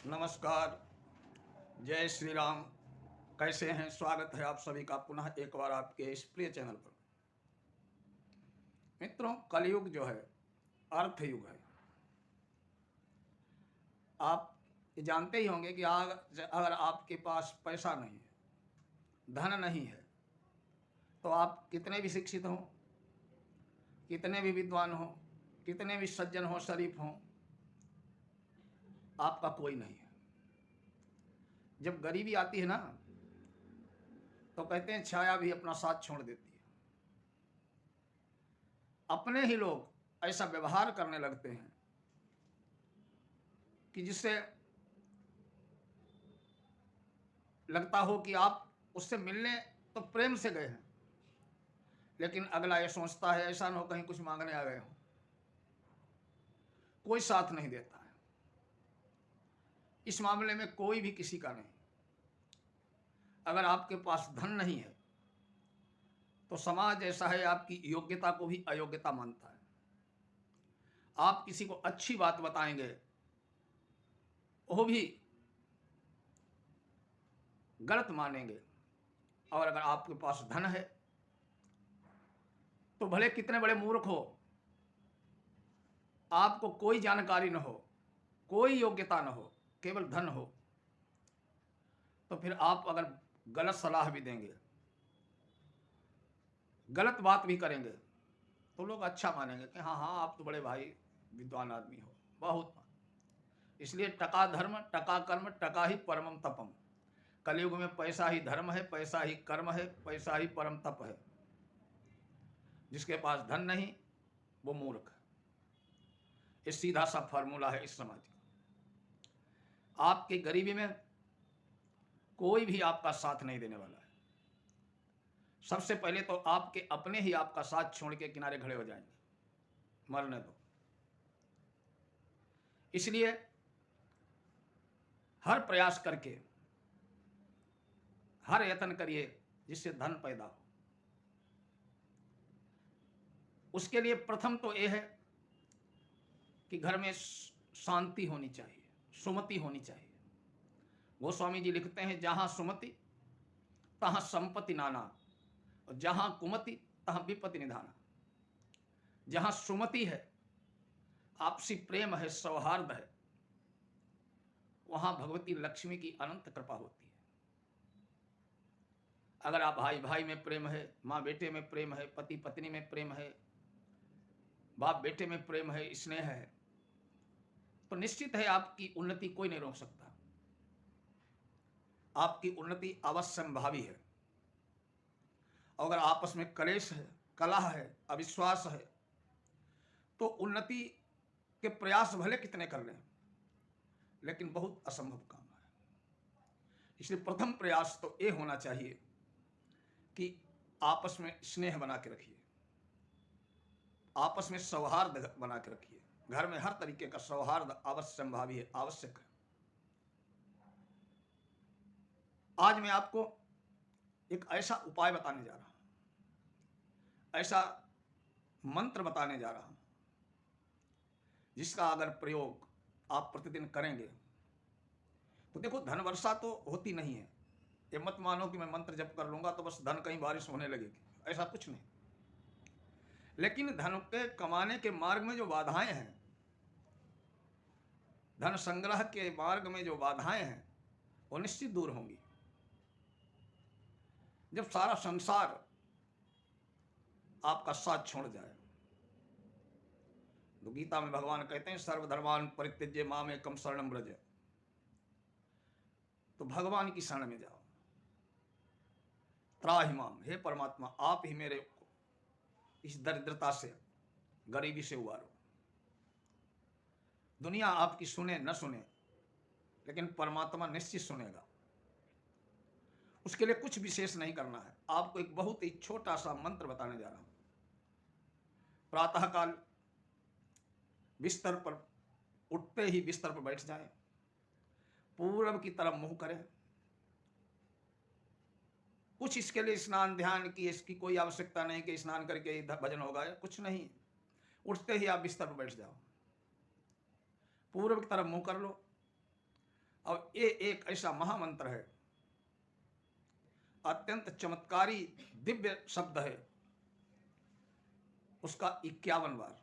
नमस्कार। जय श्री राम। कैसे हैं? स्वागत है आप सभी का पुनः एक बार आपके इस प्रिय चैनल पर। मित्रों, कलयुग जो है अर्थ युग है। आप ये जानते ही होंगे कि अगर आपके पास पैसा नहीं है, धन नहीं है, तो आप कितने भी शिक्षित हों, कितने भी विद्वान हों, कितने भी सज्जन हों, शरीफ हों, आपका कोई नहीं है। जब गरीबी आती है ना, तो कहते हैं छाया भी अपना साथ छोड़ देती है। अपने ही लोग ऐसा व्यवहार करने लगते हैं कि जिससे लगता हो कि आप उससे मिलने तो प्रेम से गए हैं, लेकिन अगला ये सोचता है ऐसा ना हो कहीं कुछ मांगने आ गए हो। कोई साथ नहीं देता है इस मामले में, कोई भी किसी का नहीं। अगर आपके पास धन नहीं है तो समाज ऐसा है, आपकी योग्यता को भी अयोग्यता मानता है। आप किसी को अच्छी बात बताएंगे, वो भी गलत मानेंगे। और अगर आपके पास धन है तो भले कितने बड़े मूर्ख हो, आपको कोई जानकारी न हो, कोई योग्यता न हो, केवल धन हो, तो फिर आप अगर गलत सलाह भी देंगे, गलत बात भी करेंगे, तो लोग अच्छा मानेंगे कि हाँ हाँ आप तो बड़े भाई विद्वान आदमी हो, बहुत। इसलिए टका धर्म टका कर्म टका ही परमम तपम। कलयुग में पैसा ही धर्म है, पैसा ही कर्म है, पैसा ही परम तप है। जिसके पास धन नहीं वो मूर्ख है। ये सीधा सा फॉर्मूला है इस समाज का। आपकी गरीबी में कोई भी आपका साथ नहीं देने वाला है। सबसे पहले तो आपके अपने ही आपका साथ छोड़ के किनारे खड़े हो जाएंगे, मरने दो। इसलिए हर प्रयास करके, हर यत्न करिए जिससे धन पैदा हो। उसके लिए प्रथम तो यह है कि घर में शांति होनी चाहिए, सुमति होनी चाहिए। गोस्वामी जी लिखते हैं, जहां सुमति तहां संपत्ति नाना, और जहां कुमति तहां विपत्ति निधाना। जहां सुमति है, आपसी प्रेम है, सौहार्द है, वहां भगवती लक्ष्मी की अनंत कृपा होती है। अगर आप भाई भाई में प्रेम है, माँ बेटे में प्रेम है, पति पत्नी में प्रेम है, बाप बेटे में प्रेम है, स्नेह है, तो निश्चित है आपकी उन्नति कोई नहीं रोक सकता। आपकी उन्नति अवश्यंभावी है। अगर आपस में कलेश है, कलह है, अविश्वास है, तो उन्नति के प्रयास भले कितने कर लें, लेकिन बहुत असंभव काम है। इसलिए प्रथम प्रयास तो ये होना चाहिए कि आपस में स्नेह बना के रखिए, आपस में सौहार्द बना के रखिए। घर में हर तरीके का सौहार्द अवश्यंभावी है, आवश्यक है। आज मैं आपको एक ऐसा उपाय बताने जा रहा हूं, ऐसा मंत्र बताने जा रहा हूं, जिसका अगर प्रयोग आप प्रतिदिन करेंगे तो देखो, धन वर्षा तो होती नहीं है। ये मत मानो कि मैं मंत्र जप कर लूंगा तो बस धन कहीं बारिश होने लगेगी, ऐसा कुछ नहीं। लेकिन धन के कमाने के मार्ग में जो बाधाएं हैं, धन संग्रह के मार्ग में जो बाधाएं हैं, वो निश्चित दूर होंगी। जब सारा संसार आपका साथ छोड़ जाए, तो गीता में भगवान कहते हैं, सर्वधर्मान परित्यज्य माम एकम शरणम व्रज। तो भगवान की शरण में जाओ, त्राहि माम, हे परमात्मा आप ही मेरे को इस दरिद्रता से, गरीबी से उबारो। दुनिया आपकी सुने न सुने, लेकिन परमात्मा निश्चित सुनेगा। उसके लिए कुछ विशेष नहीं करना है। आपको एक बहुत ही छोटा सा मंत्र बताने जा रहा हूं। प्रातःकाल बिस्तर पर उठते ही बिस्तर पर बैठ जाएं, पूर्व की तरफ मुंह करें। कुछ इसके लिए स्नान ध्यान की इसकी कोई आवश्यकता नहीं कि स्नान करके भजन होगा, कुछ नहीं। उठते ही आप बिस्तर पर बैठ जाओ, पूर्व की तरफ मुंह कर लो, और ये एक ऐसा महामंत्र है, अत्यंत चमत्कारी दिव्य शब्द है। उसका 51 बार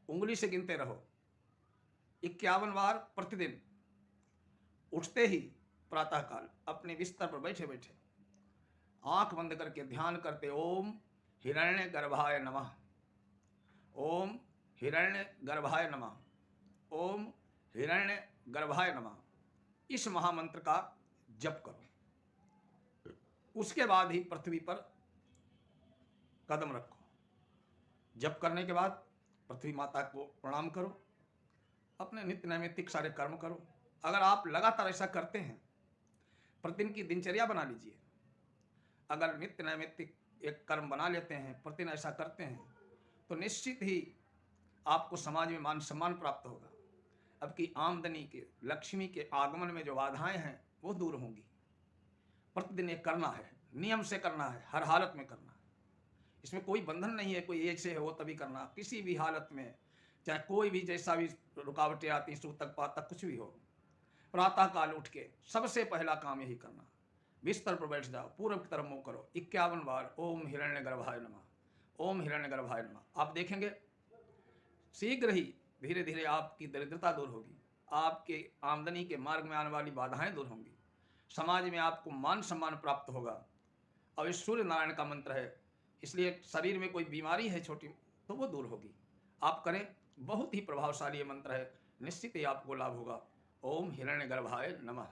उंगली से गिनते रहो, 51 बार प्रतिदिन उठते ही प्रातःकाल अपने बिस्तर पर बैठे बैठे आंख बंद करके ध्यान करते, ओम हिरण्य गर्भाय नमः, ओम हिरण्य गर्भाय नमः, ओम हिरण्य गर्भाय नमः। इस महामंत्र का जप करो। उसके बाद ही पृथ्वी पर कदम रखो। जप करने के बाद पृथ्वी माता को प्रणाम करो, अपने नित्य नैमित्तिक सारे कर्म करो। अगर आप लगातार ऐसा करते हैं, प्रतिदिन की दिनचर्या बना लीजिए। अगर नित्य नैमित्तिक एक कर्म बना लेते हैं, प्रतिदिन ऐसा करते हैं, तो निश्चित ही आपको समाज में मान सम्मान प्राप्त होगा। अब की आमदनी के, लक्ष्मी के आगमन में जो बाधाएं हैं वो दूर होंगी। प्रतिदिन ये करना है, नियम से करना है, हर हालत में करना है। इसमें कोई बंधन नहीं है, कोई एज से हो तभी करना, किसी भी हालत में, चाहे कोई भी जैसा भी रुकावटें आती, सूतक पातक कुछ भी हो, प्रातः काल उठ के सबसे पहला काम यही करना। बिस्तर पर बैठ जाओ, पूर्व की तरफ मुंह करो, 51 बार ओम हिरण्य गर्भाय नमः, ओम हिरण्य गर्भाय नमः। आप देखेंगे शीघ्र ही धीरे धीरे आपकी दरिद्रता दूर होगी, आपके आमदनी के मार्ग में आने वाली बाधाएं दूर होंगी, समाज में आपको मान सम्मान प्राप्त होगा। और इस सूर्य नारायण का मंत्र है, इसलिए शरीर में कोई बीमारी है छोटी तो वो दूर होगी। आप करें, बहुत ही प्रभावशाली ये मंत्र है, निश्चित ही आपको लाभ होगा। ओम हिरण्य गर्भाय नमः।